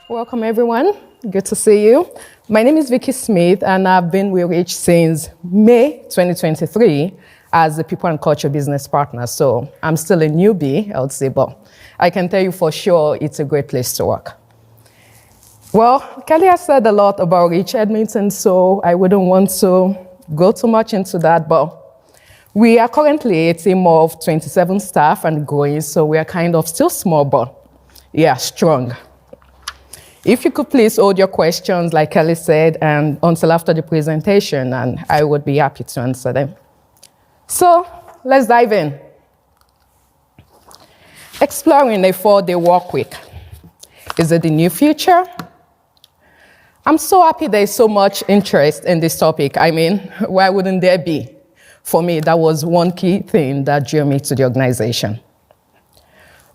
Welcome, everyone. Good to see you. My name is Vicky Smith, and I've been with REACH since May 2023 as the People and Culture Business Partner. So I'm still a newbie, I would say, but I can tell you for sure it's a great place to work. Well, Kelly has said a lot about REACH Edmonton, so I wouldn't want to go too much into that, but we are currently a team of 27 staff and growing, so we are kind of still small, but yeah, strong. If you could please hold your questions, like Kelly said, and until after the presentation, and I would be happy to answer them. So let's dive in. Exploring a 4-day work week. Is it the new future? I'm so happy there's so much interest in this topic. I mean, why wouldn't there be? For me, that was one key thing that drew me to the organization.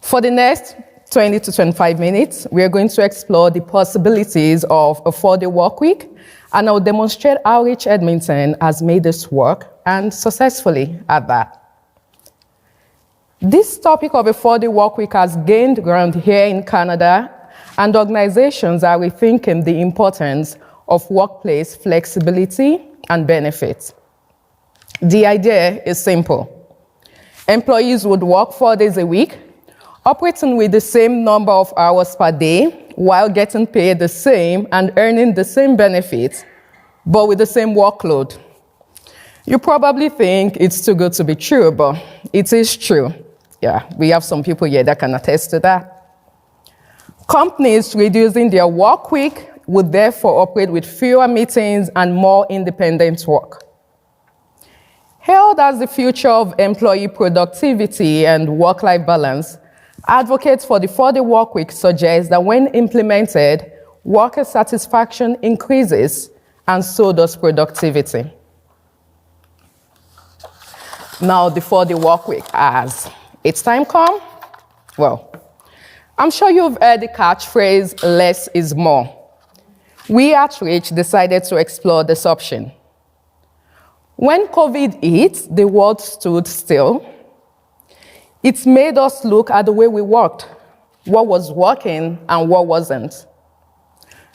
For the next 20 to 25 minutes, we are going to explore the possibilities of a 4-day work week, and I'll demonstrate how REACH Edmonton has made this work, and successfully at that. This topic of a 4-day work week has gained ground here in Canada, and organizations are rethinking the importance of workplace flexibility and benefits. The idea is simple. Employees would work 4 days a week, operating with the same number of hours per day while getting paid the same and earning the same benefits, but with the same workload. You probably think it's too good to be true, but it is true. Yeah, we have some people here that can attest to that. Companies reducing their work week would therefore operate with fewer meetings and more independent work. Hailed as the future of employee productivity and work-life balance, advocates for the 4-day work week suggest that when implemented, worker satisfaction increases, and so does productivity. Now, the 4-day work week, has its time come? Well, I'm sure you've heard the catchphrase, less is more. We at REACH decided to explore this option. When COVID hit, the world stood still. It made us look at the way we worked, what was working and what wasn't.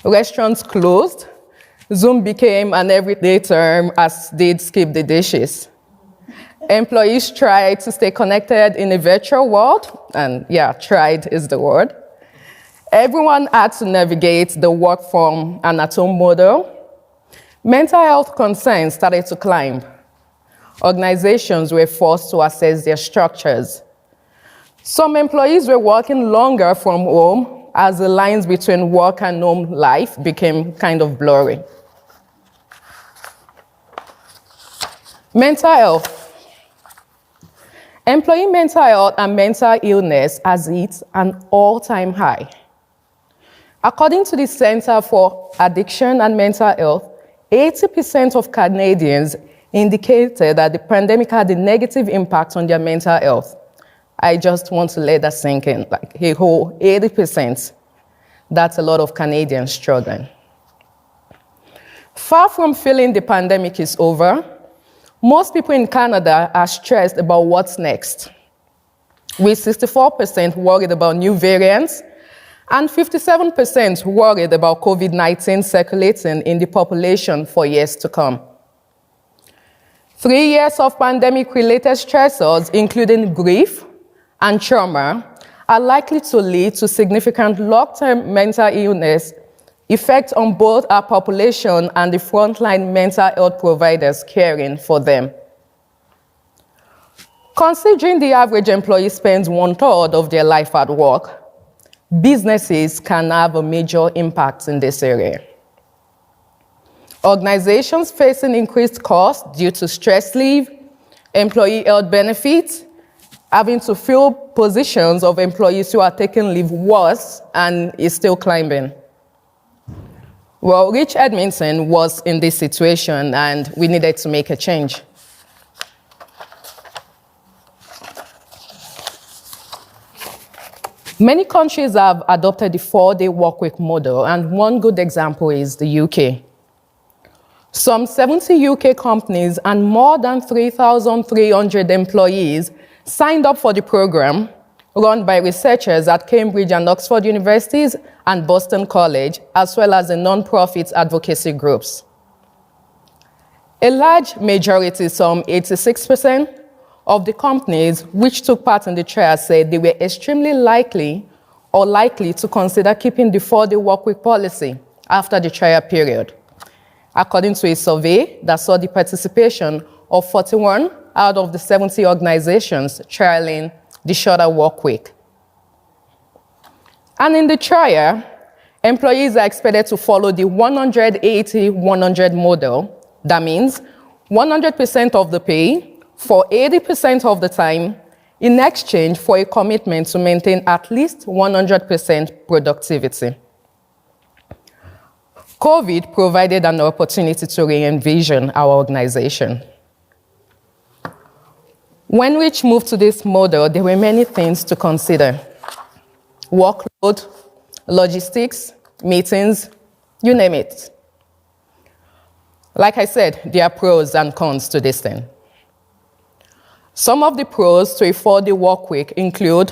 Restaurants closed. Zoom became an everyday term, as did skip the dishes. Employees tried to stay connected in a virtual world, and yeah, tried is the word. Everyone had to navigate the work from an at-home model. Mental health concerns started to climb. Organizations were forced to assess their structures. Some employees were working longer from home as the lines between work and home life became kind of blurry. Mental health. Employee mental health and mental illness has hit an all-time high. According to the Center for Addiction and Mental Health, 80% of Canadians indicated that the pandemic had a negative impact on their mental health. I just want to let that sink in, like a whole 80%. That's a lot of Canadians struggling. Far from feeling the pandemic is over, most people in Canada are stressed about what's next, with 64% worried about new variants and 57% worried about COVID-19 circulating in the population for years to come. 3 years of pandemic-related stressors, including grief and trauma, are likely to lead to significant long-term mental illness effects on both our population and the frontline mental health providers caring for them. Considering the average employee spends 1/3 of their life at work, businesses can have a major impact in this area. Organizations facing increased costs due to stress leave, employee health benefits, having to fill positions of employees who are taking leave worse and is still climbing. Well, REACH Edmonton was in this situation and we needed to make a change. Many countries have adopted the 4-day workweek model, and one good example is the UK. Some 70 UK companies and more than 3,300 employees signed up for the program, run by researchers at Cambridge and Oxford universities and Boston College, as well as in non-profit advocacy groups. A large majority, some 86%, of the companies which took part in the trial said they were extremely likely to consider keeping the 4-day workweek policy after the trial period, according to a survey that saw the participation of 41 out of the 70 organizations trialing the shorter workweek. And in the trial, employees are expected to follow the 180-100 model. That means 100% of the pay for 80% of the time in exchange for a commitment to maintain at least 100% productivity. COVID provided an opportunity to re-envision our organization. When REACH moved to this model, there were many things to consider: workload, logistics, meetings, you name it. Like I said, there are pros and cons to this thing. Some of the pros to a 4-day work week include: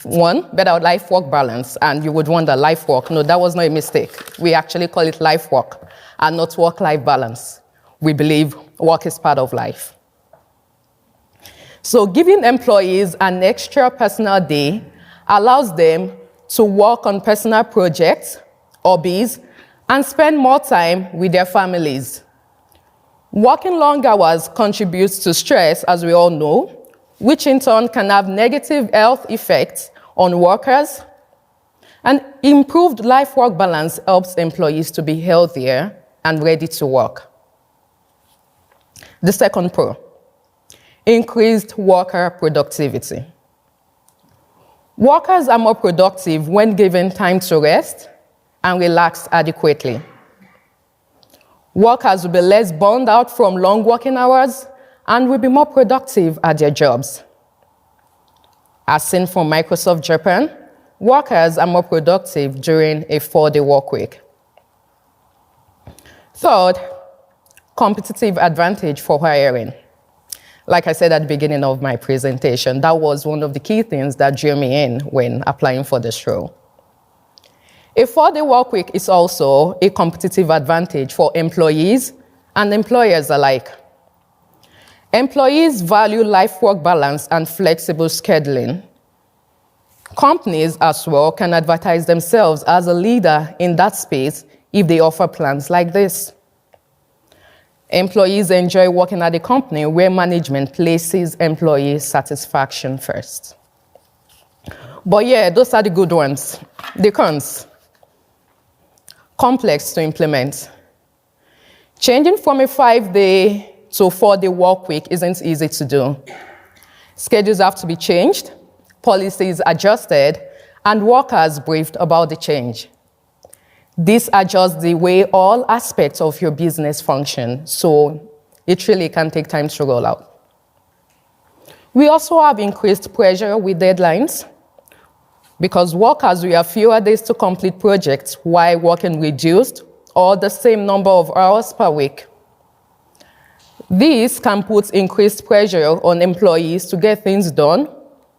1, better life-work balance. And you would wonder, life-work? No, that was not a mistake. We actually call it life-work and not work-life balance. We believe work is part of life. So giving employees an extra personal day allows them to work on personal projects, hobbies, and spend more time with their families. Working long hours contributes to stress, as we all know, which in turn can have negative health effects on workers. And improved life-work balance helps employees to be healthier and ready to work. The second pro: increased worker productivity. Workers are more productive when given time to rest and relax adequately. Workers will be less burned out from long working hours and will be more productive at their jobs. As seen from Microsoft Japan, workers are more productive during a 4-day work week. Third, competitive advantage for hiring. Like I said at the beginning of my presentation, that was one of the key things that drew me in when applying for this role. A 4-day work week is also a competitive advantage for employees and employers alike. Employees value life-work balance and flexible scheduling. Companies as well can advertise themselves as a leader in that space if they offer plans like this. Employees enjoy working at a company where management places employee satisfaction first. But yeah, those are the good ones. The cons: complex to implement. Changing from a 5-day to a 4-day work week isn't easy to do. Schedules have to be changed, policies adjusted, and workers briefed about the change. This adjusts the way all aspects of your business function, so it really can take time to roll out. We also have increased pressure with deadlines, because workers will have fewer days to complete projects while working reduced or the same number of hours per week. This can put increased pressure on employees to get things done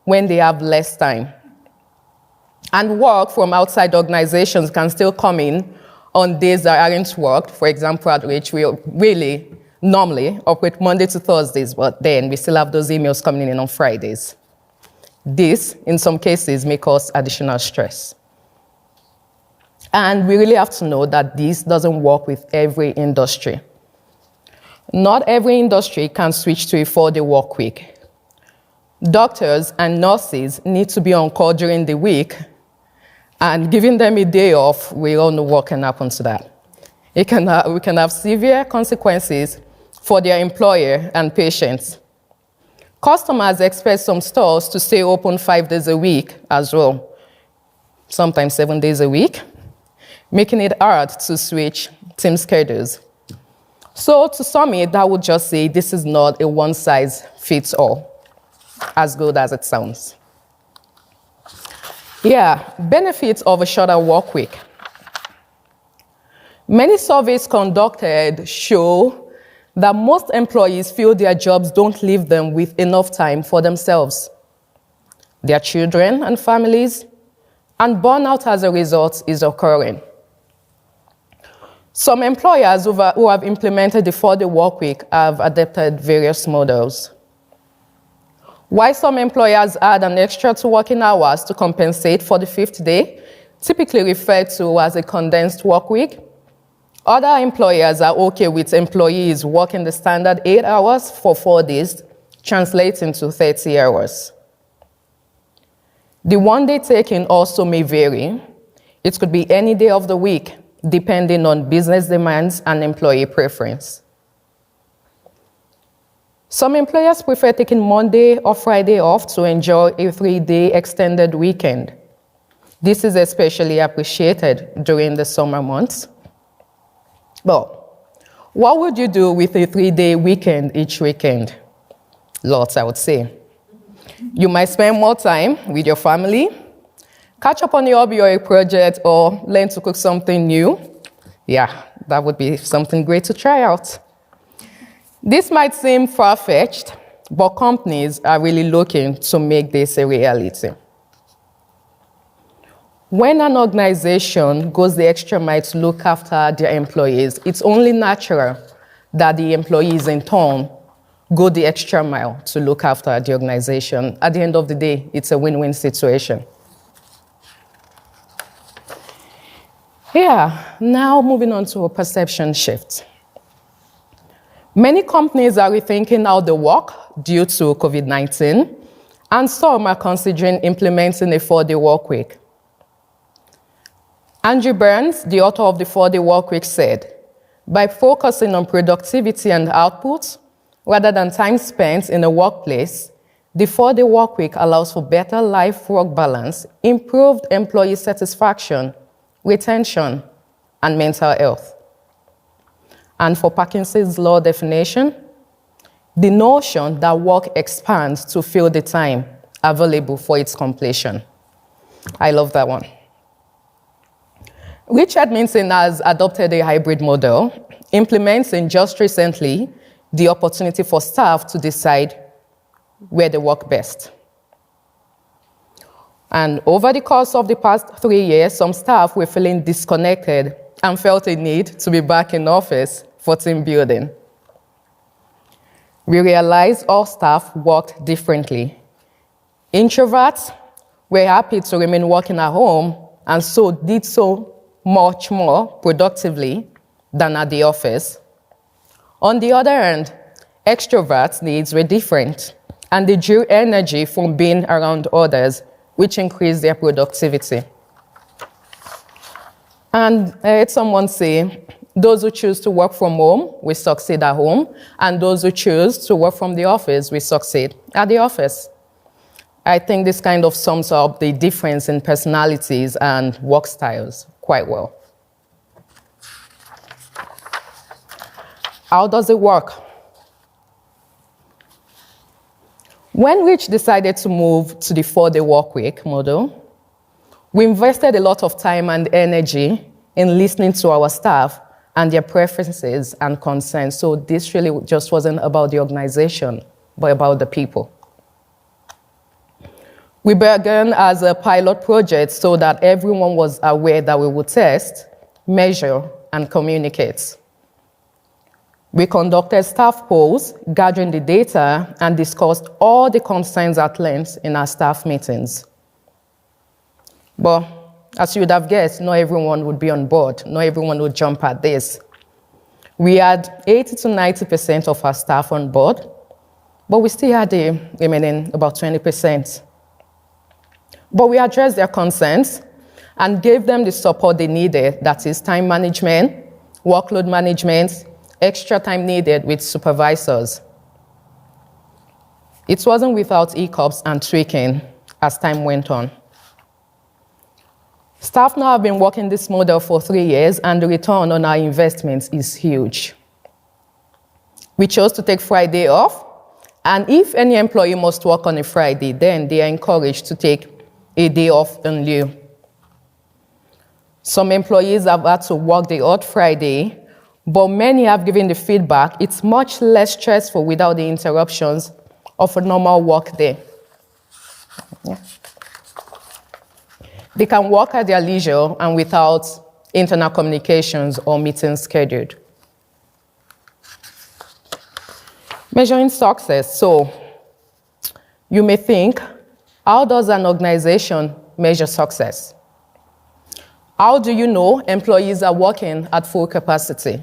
when they have less time. And work from outside organizations can still come in on days that aren't worked. For example, at REACH, we really normally operate Monday to Thursdays, but then we still have those emails coming in on Fridays. This, in some cases, may cause additional stress. And we really have to know that this doesn't work with every industry. Not every industry can switch to a 4-day work week. Doctors and nurses need to be on call during the week, and giving them a day off, we all know what can happen to that. We can have severe consequences for their employer and patients. Customers expect some stores to stay open 5 days a week as well, sometimes 7 days a week, making it hard to switch team schedules. So to sum it, I would just say this is not a one-size-fits-all, as good as it sounds. Yeah, benefits of a shorter work week. Many surveys conducted show that most employees feel their jobs don't leave them with enough time for themselves. their children and families, and burnout as a result is occurring. Some employers who have implemented the 4-day work week have adapted various models. While some employers add an extra 2 working hours to compensate for the 5th day, typically referred to as a condensed work week, other employers are okay with employees working the standard 8 hours for 4 days, translating to 30 hours. The 1-day take-in also may vary. It could be any day of the week, depending on business demands and employee preference. Some employers prefer taking Monday or Friday off to enjoy a 3-day extended weekend. This is especially appreciated during the summer months. Well, what would you do with a 3-day weekend each weekend? Lots, I would say. You might spend more time with your family, catch up on your hobby or a project, or learn to cook something new. Yeah, that would be something great to try out. This might seem far-fetched, but companies are really looking to make this a reality. When an organization goes the extra mile to look after their employees, it's only natural that the employees in turn go the extra mile to look after the organization. At the end of the day, it's a win-win situation. Yeah, now moving on to a perception shift. Many companies are rethinking how they work due to COVID-19, and some are considering implementing a 4-day work week. Andrew Burns, the author of the 4-day work week, said, by focusing on productivity and output, rather than time spent in a workplace, the 4-day work week allows for better life-work balance, improved employee satisfaction, retention, and mental health. And for Parkinson's law definition, the notion that work expands to fill the time available for its completion. I love that one. REACH Edmonton has adopted a hybrid model, implementing just recently the opportunity for staff to decide where they work best. And over the course of the past 3 years, some staff were feeling disconnected and felt a need to be back in office for team building. We realized all staff worked differently. Introverts were happy to remain working at home and so did so much more productively than at the office. On the other hand, extroverts' needs were different, and they drew energy from being around others, which increased their productivity. And I heard someone say, those who choose to work from home will succeed at home, and those who choose to work from the office will succeed at the office. I think this kind of sums up the difference in personalities and work styles quite well. How does it work? When REACH decided to move to the 4-day work week model, we invested a lot of time and energy in listening to our staff and their preferences and concerns. So this really just wasn't about the organization, but about the people. We began as a pilot project so that everyone was aware that we would test, measure, and communicate. We conducted staff polls, gathering the data, and discussed all the concerns at length in our staff meetings. But as you would have guessed, not everyone would be on board. Not everyone would jump at this. We had 80 to 90% of our staff on board, but we still had the remaining about 20%. But we addressed their concerns and gave them the support they needed, that is time management, workload management, extra time needed with supervisors. It wasn't without hiccups and tweaking as time went on. Staff now have been working this model for 3 years, and the return on our investments is huge. We chose to take Friday off, and if any employee must work on a Friday, then they are encouraged to take a day off in lieu. Some employees have had to work the odd Friday, but many have given the feedback it's much less stressful without the interruptions of a normal work day. Yeah. They can work at their leisure and without internal communications or meetings scheduled. Measuring success. So you may think, how does an organization measure success? How do you know employees are working at full capacity?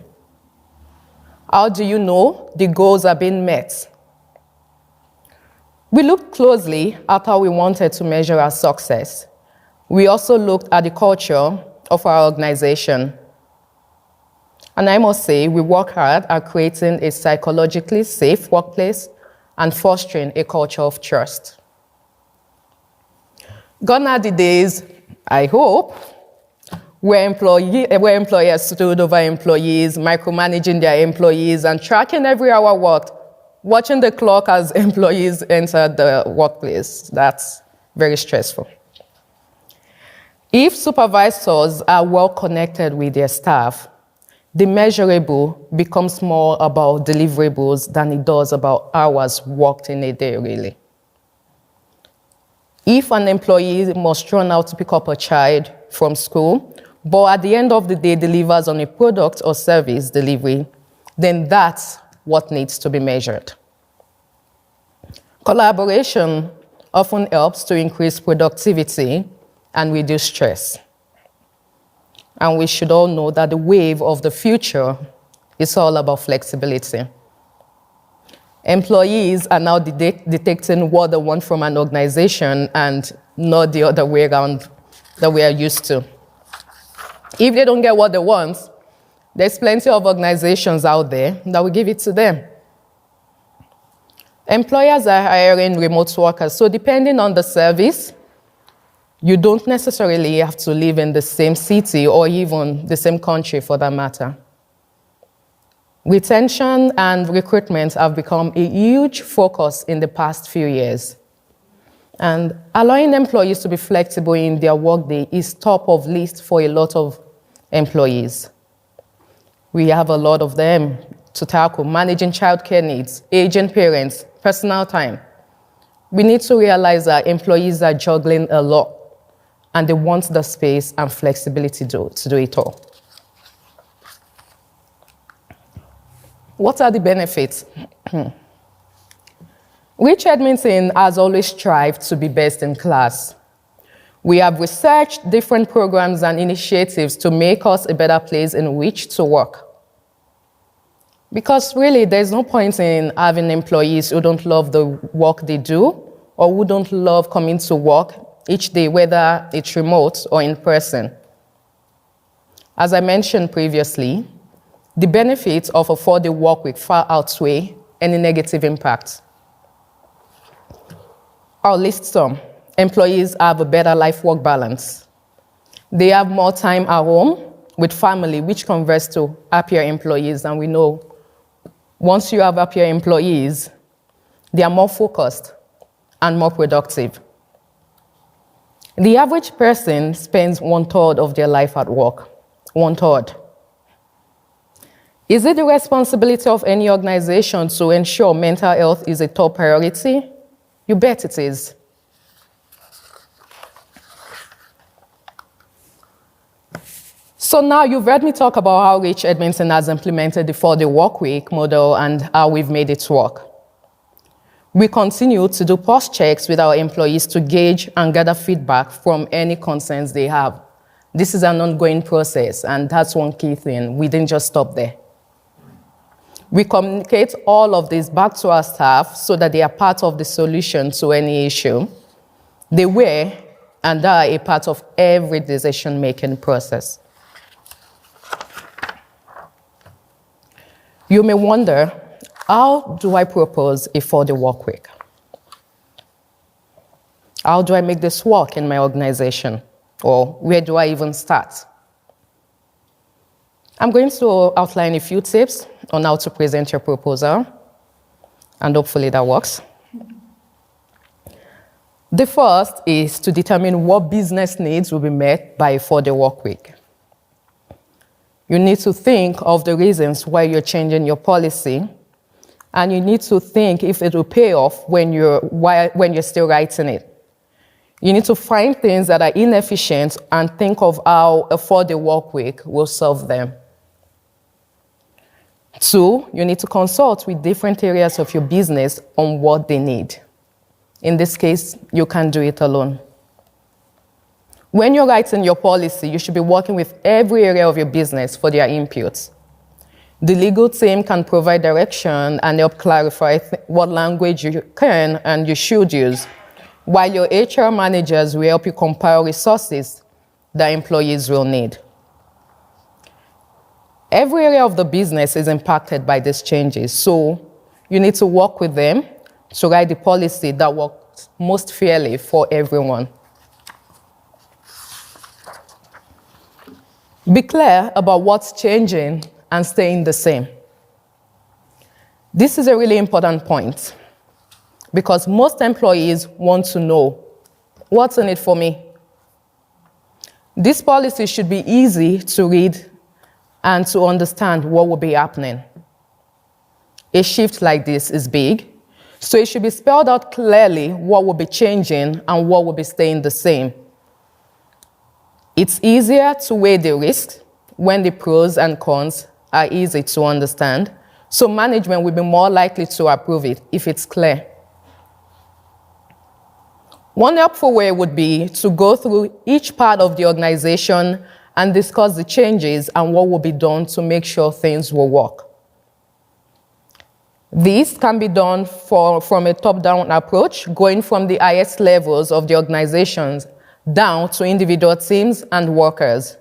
How do you know the goals are being met? We looked closely at how we wanted to measure our success. We also looked at the culture of our organization. And I must say, we work hard at creating a psychologically safe workplace and fostering a culture of trust. Gone are the days, I hope, where employers stood over employees, micromanaging their employees and tracking every hour worked, watching the clock as employees entered the workplace. That's very stressful. If supervisors are well connected with their staff, the measurable becomes more about deliverables than it does about hours worked in a day, really. If an employee must run out to pick up a child from school, but at the end of the day delivers on a product or service delivery, then that's what needs to be measured. Collaboration often helps to increase productivity and reduce stress. And we should all know that the wave of the future is all about flexibility. Employees are now detecting what they want from an organization and not the other way around that we are used to. If they don't get what they want, there's plenty of organizations out there that will give it to them. Employers are hiring remote workers, so depending on the service, you don't necessarily have to live in the same city or even the same country for that matter. Retention and recruitment have become a huge focus in the past few years. And allowing employees to be flexible in their workday is top of list for a lot of employees. We have a lot of them to tackle: managing childcare needs, aging parents, personal time. We need to realize that employees are juggling a lot, and they want the space and flexibility to do it all. What are the benefits? REACH Edmonton has always strived to be best in class. We have researched different programs and initiatives to make us a better place in which to work. Because really, there's no point in having employees who don't love the work they do or who don't love coming to work each day, whether it's remote or in person. As I mentioned previously, the benefits of a 4-day work week far outweigh any negative impact. I'll list some. Employees have a better life-work balance. They have more time at home with family, which converts to happier employees. And we know once you have happier employees, they are more focused and more productive. The average person spends 1/3 of their life at work. 1/3. Is it the responsibility of any organization to ensure mental health is a top priority? You bet it is. So now you've heard me talk about how REACH Edmonton has implemented the 4-day work week model and how we've made it work. We continue to do pulse checks with our employees to gauge and gather feedback from any concerns they have. This is an ongoing process, and that's one key thing. We didn't just stop there. We communicate all of this back to our staff so that they are part of the solution to any issue. They were and are a part of every decision-making process. You may wonder, how do I propose a 4-day work week? How do I make this work in my organization? Or where do I even start? I'm going to outline a few tips on how to present your proposal, and hopefully that works. The first is to determine what business needs will be met by a 4-day work week. You need to think of the reasons why you're changing your policy, and you need to think if it will pay off when you're still writing it. You need to find things that are inefficient and think of how a 4-day work week will solve them. 2, you need to consult with different areas of your business on what they need. In this case, you can't do it alone. When you're writing your policy, you should be working with every area of your business for their inputs. The legal team can provide direction and help clarify what language you can and you should use, while your HR managers will help you compile resources that employees will need. Every area of the business is impacted by these changes, so you need to work with them to write the policy that works most fairly for everyone. Be clear about what's changing and staying the same. This is a really important point because most employees want to know, what's in it for me? This policy should be easy to read and to understand what will be happening. A shift like this is big, so it should be spelled out clearly what will be changing and what will be staying the same. It's easier to weigh the risks when the pros and cons are easy to understand, so management will be more likely to approve it if it's clear. One helpful way would be to go through each part of the organization and discuss the changes and what will be done to make sure things will work. This can be done from a top-down approach, going from the highest levels of the organizations down to individual teams and workers.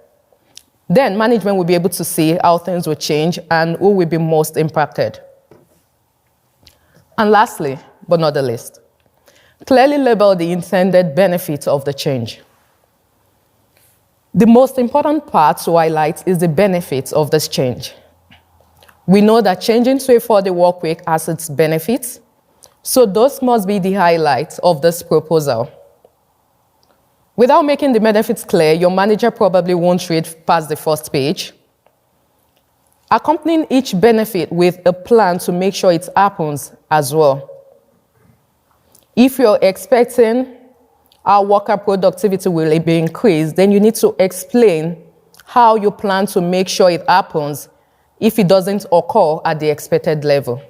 Then management will be able to see how things will change and who will be most impacted. And lastly, but not the least, clearly label the intended benefits of the change. The most important part to highlight is the benefits of this change. We know that changing to a 4-day work week has its benefits, so those must be the highlights of this proposal. Without making the benefits clear, your manager probably won't read past the first page. Accompanying each benefit with a plan to make sure it happens as well. If you're expecting our worker productivity will be increased, then you need to explain how you plan to make sure it happens if it doesn't occur at the expected level.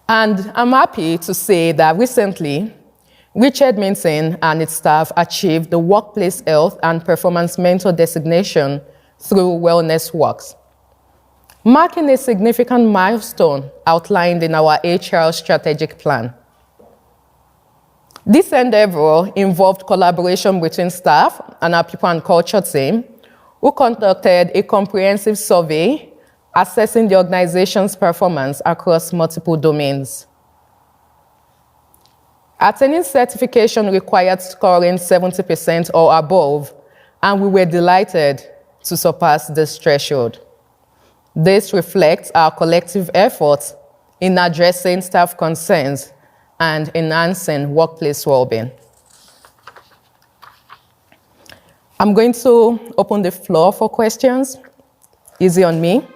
And I'm happy to say that recently, REACH Edmonton and its staff achieved the Workplace Health and Performance Mentor designation through Wellness Works, marking a significant milestone outlined in our HR strategic plan. This endeavor involved collaboration between staff and our people and culture team, who conducted a comprehensive survey assessing the organization's performance across multiple domains. Attaining certification required scoring 70% or above, and we were delighted to surpass this threshold. This reflects our collective efforts in addressing staff concerns and enhancing workplace well-being. I'm going to open the floor for questions. Easy on me.